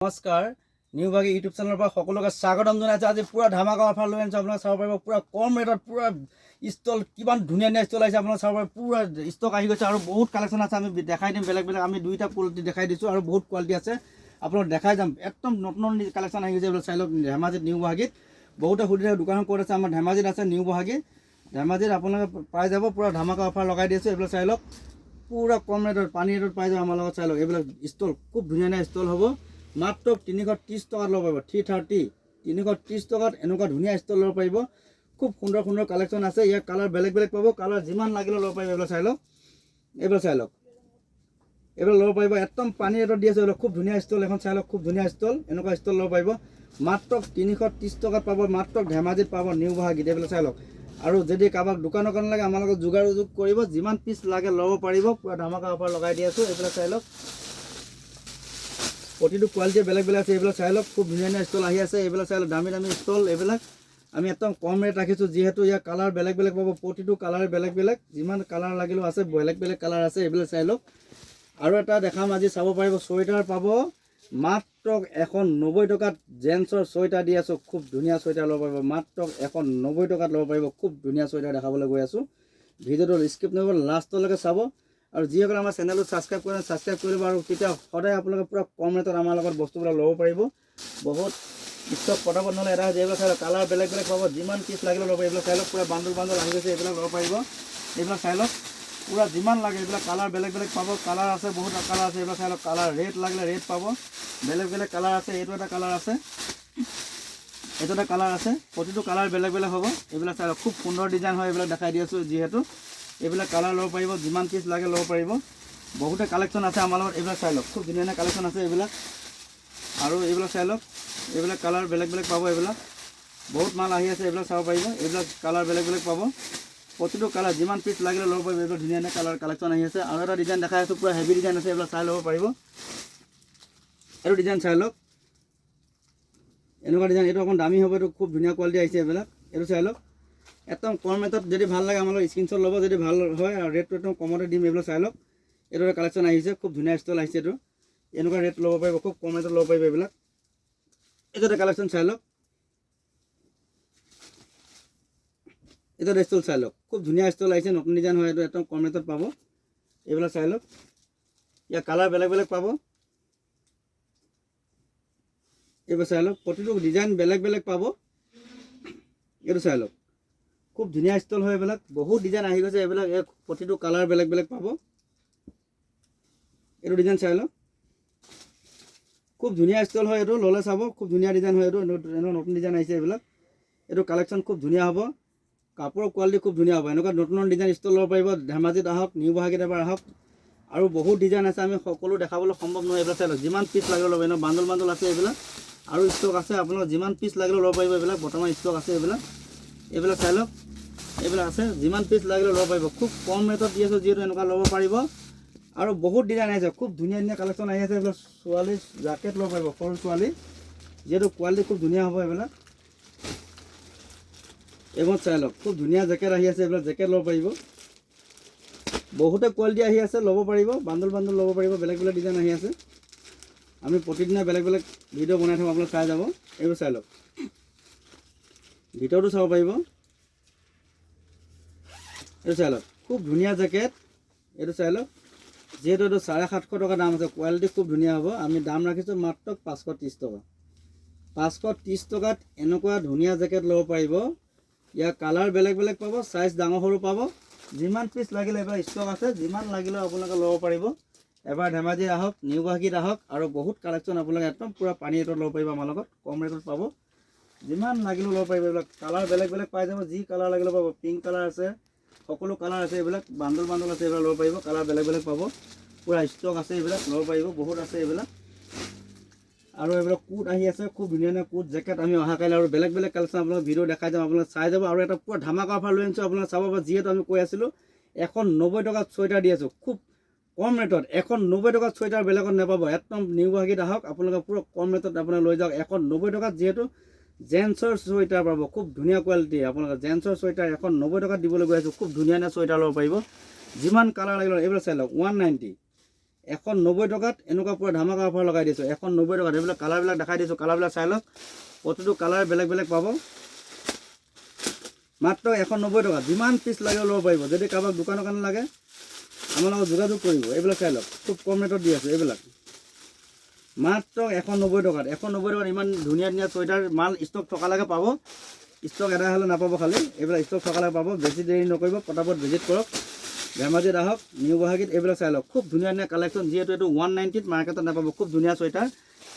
নমস্কাৰ নিউভাগী ইউটিউব চেনেলৰ পৰা সকলোকে স্বাগতম জনাইছোঁ। আজি পুৰা ধামাকা অফাৰ লৈ আনিছোঁ, আপোনালোকে চাব পাৰিব। পুৰা কম ৰেটত পুৰা ষ্টল কিমান ধুনীয়া ধুনীয়া ষ্টল আহিছে, আপোনালোকে চাব পাৰিব। পুৰা ষ্টক আহি গৈছে আৰু বহুত কালেকশ্যন আছে। আমি দেখাই দিম বেলেগ বেলেগ, আমি দুইটা কোৱালিটি দেখাই দিছোঁ আৰু বহুত কোৱালিটি আছে, আপোনালোক দেখাই যাম। একদম নতুন নতুন কালেকশ্যন আহি গৈছে। এইবিলাক চাই লওক, ধেমাজিত নিউভাগীত বহুতে সুধিছে দোকানখন ক'ত আছে। আমাৰ ধেমাজিত আছে, নিউভাগী ধেমাজিত আপোনালোকে পাই যাব। পুৰা ধামাকা অফাৰ লগাই দিছোঁ। এইবিলাক চাই লওক, পুৰা কম ৰেটত পানী ৰেটত পাই যাব আমাৰ লগত। চাই লওক, এইবিলাক ষ্টল খুব ধুনীয়া ধুনীয়া ষ্টল হ'ব। মাত্ৰ 330 টকাত ল'ব পাৰিব, 330 330 টকাত এনেকুৱা ধুনীয়া ষ্টল ল'ব পাৰিব। খুব সুন্দৰ সুন্দৰ কালেকশ্যন আছে। ইয়াৰ কালাৰ বেলেগ বেলেগ পাব, কালাৰ যিমান লাগিলে ল'ব পাৰিব। এইবিলাক চাই লওক, এইবিলাক চাই লওক, এইবিলাক ল'ব পাৰিব। একদম পানী ৰেটত দি আছে। এইবিলাক খুব ধুনীয়া ষ্টল, এখন চাই লওক, খুব ধুনীয়া ষ্টল। এনেকুৱা ষ্টল ল'ব পাৰিব মাত্ৰ 330 টকাত পাব। মাত্ৰ ধেমাজিত পাব, নিউভাগীত। এইবিলাক চাই লওক। আৰু যদি কাৰোবাক দোকানৰ কাৰণে লাগে আমাৰ লগত যোগাযোগ কৰিব, যিমান পিচ লাগে ল'ব পাৰিব। পুৰা ধামাকা অফাৰ লগাই দি আছোঁ। এইবিলাক চাই লওক, প্ৰতিটো কোৱালিটি বেলেগ বেলেগ আছে। এইবিলাক চাই লওক, খুব ধুনীয়া ধুনীয়া ষ্টল আহি আছে। এইবিলাক চাই লওক, দামী দামী ষ্টল। এইবিলাক আমি একদম কম ৰেট ৰাখিছোঁ, যিহেতু ইয়াৰ কালাৰ বেলেগ বেলেগ পাব। প্ৰতিটো কালাৰ বেলেগ বেলেগ, যিমান কালাৰ লাগিলেও আছে, বেলেগ বেলেগ কালাৰ আছে। এইবিলাক চাই লওক। আৰু এটা দেখাম, আজি চাব পাৰিব, চুৱেটাৰ পাব মাত্ৰ 190 টকাত। জেন্টছৰ চুৱেটাৰ দি আছোঁ, খুব ধুনীয়া চুৱেটাৰ ল'ব পাৰিব। মাত্ৰ 190 টকাত ল'ব পাৰিব। খুব ধুনীয়া চুৱেটাৰ দেখাবলৈ গৈ আছোঁ। ভিডিঅ'টো স্কিপ নকৰিব, লাষ্টলৈকে চাব। আৰু যিসকলে আমাৰ চেনেলটো ছাবস্ক্ৰাইব কৰে, ছাবস্ক্ৰাইব কৰিব। আৰু তেতিয়া সদায় আপোনালোকে পুৰা কম ৰেটত আমাৰ লগত বস্তুবিলাক ল'ব পাৰিব। বহুত ষ্টক পটাপট নহ'লে এটা হৈছে। এইবিলাক চাই লওক, কালাৰ বেলেগ বেলেগ পাব, যিমান পিচ লাগিলে ল'ব পাৰিব। এইবিলাক চাই লওক, পুৰা বান্দল বান্দল আহি গৈছে। এইবিলাক ল'ব পাৰিব। এইবিলাক চাই লওক, পুৰা যিমান লাগে এইবিলাক কালাৰ বেলেগ বেলেগ পাব। কালাৰ আছে, বহুত কালাৰ আছে। এইবিলাক চাই লওক, কালাৰ ৰেড লাগিলে ৰেড পাব, বেলেগ বেলেগ কালাৰ আছে। এইটো এটা কালাৰ আছে, এইটো এটা কালাৰ আছে। প্ৰতিটো কালাৰ বেলেগ বেলেগ হ'ব। এইবিলাক চাই লওক, খুব সুন্দৰ ডিজাইন হয়। এইবিলাক দেখাই দি আছোঁ, যিহেতু এইবিলাক কালাৰ ল'ব পাৰিব, যিমান পিচ লাগে ল'ব পাৰিব। বহুতে কালেকশ্যন আছে আমাৰ লগত। এইবিলাক চাই লওক, খুব ধুনীয়া ধুনীয়া কালেকশ্যন আছে এইবিলাক। আৰু এইবিলাক চাই লওক, এইবিলাক কালাৰ বেলেগ বেলেগ পাব। এইবিলাক বহুত মাল আহি আছে, এইবিলাক চাব পাৰিব। এইবিলাক কালাৰ বেলেগ বেলেগ পাব। প্ৰতিটো কালাৰ যিমান পিচ লাগিলে ল'ব পাৰিব। এইবিলাক ধুনীয়া ধুনীয়া কালাৰ কালেকশ্যন আহি আছে। আৰু এটা ডিজাইন দেখাই আছোঁ, পুৰা হেভি ডিজাইন আছে। এইবিলাক চাই ল'ব পাৰিব। এইটো ডিজাইন চাই লওক, এনেকুৱা ডিজাইন। এইটো অকণ দামী হ'ব, এইটো খুব ধুনীয়া কোৱালিটি আহিছে। এইবিলাক এইটো চাই লওক, একদম কম ৰেটত। যদি ভাল লাগে আমাৰ লগত স্ক্ৰীনশ্বট ল'ব, যদি ভাল হয়। আৰু ৰেটটো একদম কমতে দিম। এইবিলাক চাই লওক, এইটো এটা কালেকশ্যন আহিছে, খুব ধুনীয়া ষ্টল আহিছে। এইটো এনেকুৱা ৰেট ল'ব পাৰিব, খুব কম ৰেটত ল'ব পাৰিব। এইবিলাক এইটো এটা কালেকশ্যন চাই লওক, এইটো ষ্টল চাই লওক, খুব ধুনীয়া ষ্টল আহিছে, নতুন ডিজাইন হয়। এইটো একদম কম ৰেটত পাব। এইবিলাক চাই লওক, ইয়াৰ কালাৰ বেলেগ বেলেগ পাব। এইবোৰ চাই লওক, প্ৰতিটো ডিজাইন বেলেগ বেলেগ পাব। এইটো চাই লওক, খুব ধুনীয়া ষ্টল হয়। এইবিলাক বহুত ডিজাইন আহি গৈছে। এইবিলাক প্ৰতিটো কালাৰ বেলেগ বেলেগ পাব। এইটো ডিজাইন চাই লওক, খুব ধুনীয়া ষ্টল হয়। এইটো ল'লে চাব, খুব ধুনীয়া ডিজাইন হয়। এইটো নতুন ডিজাইন আহিছে। এইবিলাক এইটো কালেকশ্যন খুব ধুনীয়া হ'ব। কাপোৰৰ কোৱালিটি খুব ধুনীয়া হ'ব। এনেকুৱা নতুন নতুন ডিজাইন ষ্টল ল'ব পাৰিব। ধেমাজিত আহক, নিউভাগীত এবাৰ আহক। আৰু বহুত ডিজাইন আছে, আমি সকলো দেখাবলৈ সম্ভৱ নহয়। এইবিলাক চাই লওক, যিমান পিচ লাগিলে ল'ব। এনেকুৱা বান্দল বান্দল আছে। এইবিলাক আৰু ষ্টক আছে, আপোনালোক যিমান পিচ লাগিলে ল'ব পাৰিব। এইবিলাক বৰ্তমান ষ্টক আছে। এইবিলাক চাই লওক, এইবিলাক আছে, যিমান পিচ লাগিলে ল'ব পাৰিব। খুব কম ৰেটত দি আছোঁ, যিহেতু এনেকুৱা ল'ব পাৰিব। আৰু বহুত ডিজাইন আহিছে, খুব ধুনীয়া ধুনীয়া কালেকশ্যন আহি আছে। এইবিলাক ছোৱালী জেকেট ল'ব পাৰিব, সৰু ছোৱালী, যিহেতু কোৱালিটি খুব ধুনীয়া হ'ব। এইবিলাক এইবোৰ চাই লওক, খুব ধুনীয়া জেকেট আহি আছে। এইবিলাক জেকেট ল'ব পাৰিব। বহুতে কোৱালিটি আহি আছে, ল'ব পাৰিব। বান্দল বান্দল ল'ব পাৰিব, বেলেগ বেলেগ ডিজাইন আহি আছে। আমি প্ৰতিদিনে বেলেগ বেলেগ ভিডিঅ' বনাই থাকোঁ, আপোনালোক চাই যাব। এইবোৰ চাই লওক, ভিতৰতো চাব পাৰিব। এইটো চাই লওক, খুব ধুনীয়া জেকেট। এইটো চাই লওক, যিহেতু এইটো 750 টকা দাম আছে। কোৱালিটি খুব ধুনীয়া হ'ব। আমি দাম ৰাখিছোঁ মাত্ৰ 530 টকা। 530 টকাত এনেকুৱা ধুনীয়া জেকেট ল'ব পাৰিব। ইয়াৰ কালাৰ বেলেগ বেলেগ পাব, চাইজ ডাঙৰ সৰু পাব। যিমান পিচ লাগিলে এইবাৰ ষ্টক আছে, যিমান লাগিলেও আপোনালোকে ল'ব পাৰিব। এবাৰ ধেমাজি আহক, নিউভাগীত আহক। আৰু বহুত কালেকশ্যন আপোনালোকে একদম পূৰা পানী ৰেটত ল'ব পাৰিব। আমাৰ লগত কম ৰেটত পাব, যিমান লাগিলেও ল'ব পাৰিব। এইবিলাক কালাৰ বেলেগ বেলেগ পাই যাব, যি কালাৰ লাগিলেও পাব। পিংক কালাৰ আছে, সকলো কালাৰ আছে। এইবিলাক বান্দল বান্দল আছে, এইবিলাক ল'ব পাৰিব। কালাৰ বেলেগ বেলেগ পাব, পূৰা ষ্টক আছে। এইবিলাক ল'ব পাৰিব, বহুত আছে এইবিলাক। আৰু এইবিলাক কোট আহি আছে, খুব ধুনীয়া ধুনীয়া কোট জেকেট। আমি অহাকালি আৰু বেলেগ বেলেগ কালেকশ্যন আপোনালোক ভিডিঅ' দেখাই যাম, আপোনালোকে চাই যাব। আৰু এটা পুৰা ধামাকা অফাৰ লৈ আনিছোঁ, আপোনালোকে চাব। যিহেতু আমি কৈ আছিলোঁ 190 টকাত চুৱেটাৰ দি আছোঁ, খুব কম ৰেটত। 190 টকাত চুৱেটাৰ বেলেগত নাপাব। একদম নিউভাগীত আহক, আপোনালোকে পুৰা কম ৰেটত আপোনালোকে লৈ যাওক। 190 টকাত যিহেতু জেন্টছৰ চুৱেটাৰ পাব, খুব ধুনীয়া কোৱালিটি। আপোনালোকে জেন্টছৰ চুৱেটাৰ 190 টকাত দিবলৈ গৈ আছোঁ। খুব ধুনীয়া ধুনীয়া চুৱেটাৰ ল'ব পাৰিব, যিমান কালাৰ লাগিলে। এইবিলাক চাই লওক, 190 190 টকাত এনেকুৱা পুৰা ধামাকা অফাৰ লগাই দিছোঁ 190 টকাত এইবিলাক কালাৰবিলাক দেখাই দিছোঁ কালাৰবিলাক চাই লওক প্ৰতিটো কালাৰ বেলেগ বেলেগ পাব মাত্ৰ 190 টকা যিমান পিচ লাগে ল'ব পাৰিব যদি কাৰোবাক দোকানৰ কাৰণে লাগে আমাৰ লগত যোগাযোগ কৰিব এইবিলাক চাই লওক খুব কম ৰেটত দি আছোঁ এইবিলাক মাত্ৰ 190 টকাত 190 টকাত ইমান ধুনীয়া ধুনীয়া চুৱেটাৰ মাল ষ্টক থকালৈকে পাব ষ্টক এদাই হ'লে নাপাব খালি এইবিলাক ষ্টক থকালৈকে পাব বেছি দেৰি নকৰিব পটাপট ভিজিট কৰক ধেমাজিত আহক নিউ গুৱাহাটীত এইবিলাক চাই লওক খুব ধুনীয়া ধুনীয়া কালেকশ্যন যিহেতু এইটো 190ত মাৰ্কেটত নাপাব খুব ধুনীয়া চুৱেটাৰ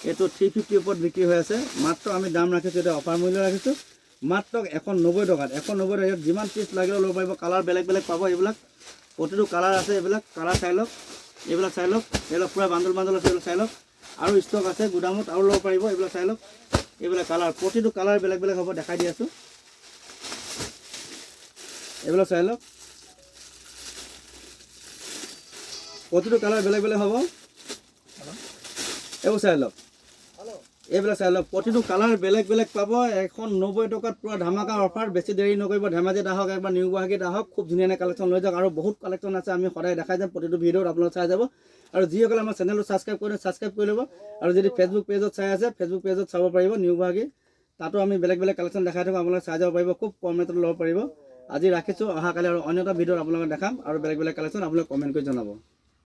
এইটো 350 ওপৰত বিক্ৰী হৈ আছে মাত্ৰ আমি দাম ৰাখিছোঁ এতিয়া অফাৰ মূল্য ৰাখিছোঁ মাত্ৰ 190 টকাত 190 টকাত যিমান পিচ লাগিলেও ল'ব পাৰিব কালাৰ বেলেগ বেলেগ পাব এইবিলাক প্ৰতিটো কালাৰ আছে এইবিলাক কালাৰ চাই লওক এইবিলাক চাই লওক এইবিলাক পূৰা বান্দল বান্দল আছে এইবিলাক চাই লওক আৰু ষ্টক আছে গুদামত আৰু ল'ব পাৰিব এইবিলাক চাই লওক এইবিলাক কালাৰ প্ৰতিটো কালাৰ বেলেগ বেলেগ হ'ব দেখাই দি আছোঁ এইবিলাক চাই লওক প্ৰতিটো কালাৰ বেলেগ বেলেগ হ'ব এইবোৰ চাই লওক এইবিলাক চাই লওক প্ৰতিটো কালাৰ বেলেগ বেলেগ পাব 190 টকাত পুৰা ধামাকা অফাৰ বেছি দেৰি নকৰিব ধেমাজিত আহক একবাৰ নিউ গুৱাহাটীত আহক খুব ধুনীয়া ধুনীয়া কালেকশ্যন লৈ যাওক আৰু বহুত কালেকশ্যন আছে আমি সদায় দেখাই যাম প্ৰতিটো ভিডিঅ'ত আপোনালোক চাই যাব আৰু যিসকলে আমাৰ চেনেলটো ছাবস্ক্ৰাইব কৰি ল'ব আৰু যদি ফেচবুক পেজত চাই আছে ফেচবুক পেজত চাব পাৰিব নিউ গুৱাহাটী তাতো আমি বেলেগ বেলেগ কালেকশ্যন দেখাই থাকোঁ আপোনালোকে চাই যাব পাৰিব খুব কম ৰেটত ল'ব পাৰিব আজি ৰাখিছোঁ অহাকালি আৰু অন্য এটা ভিডিঅ'ত আপোনালোকক দেখাম আৰু বেলেগ বেলেগ কালেকশ্যন আপোনালোকে কমেণ্ট কৰি জনাব